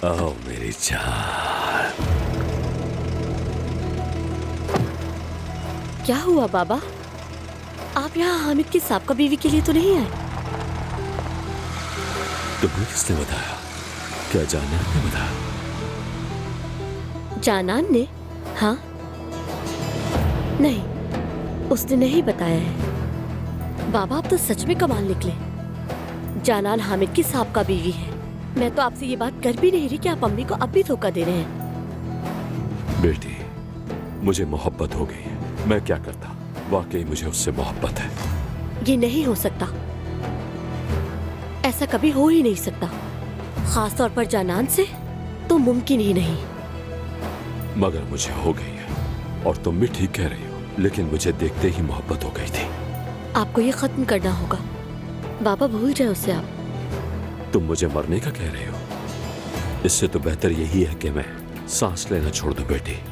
आओ मेरी जान। क्या हुआ बाबा? आप यहाँ हामिद की साबका बीवी के लिए तो नहीं आए? तुम्हें किसने बताया? क्या जाना ने बताया? जानान ने? हाँ, नहीं, उसने नहीं बताया है। बाबा आप तो सच में कमाल निकले। जानान हामिद की साबका बीवी है। मैं तो आपसे ये बात कर भी नहीं रही कि आप अम्मी को अब भी धोखा दे रहे हैं। बेटी, मुझे मोहब्बत हो गई है। मैं क्या करता? वाकई मुझे उससे मोहब्बत है। ये नहीं हो सकता, ऐसा कभी हो ही नहीं सकता। खास तौर पर जानान से तो मुमकिन ही नहीं। मगर मुझे हो गई है, और तुम भी ठीक कह रही हो। लेकिन मुझे देखते ही मोहब्बत हो गई थी। आपको ये खत्म करना होगा। बाबा भूल जाए उसे आप। तुम मुझे मरने का कह रहे हो? इससे तो बेहतर यही है कि मैं सांस लेना छोड़ दूं बेटी।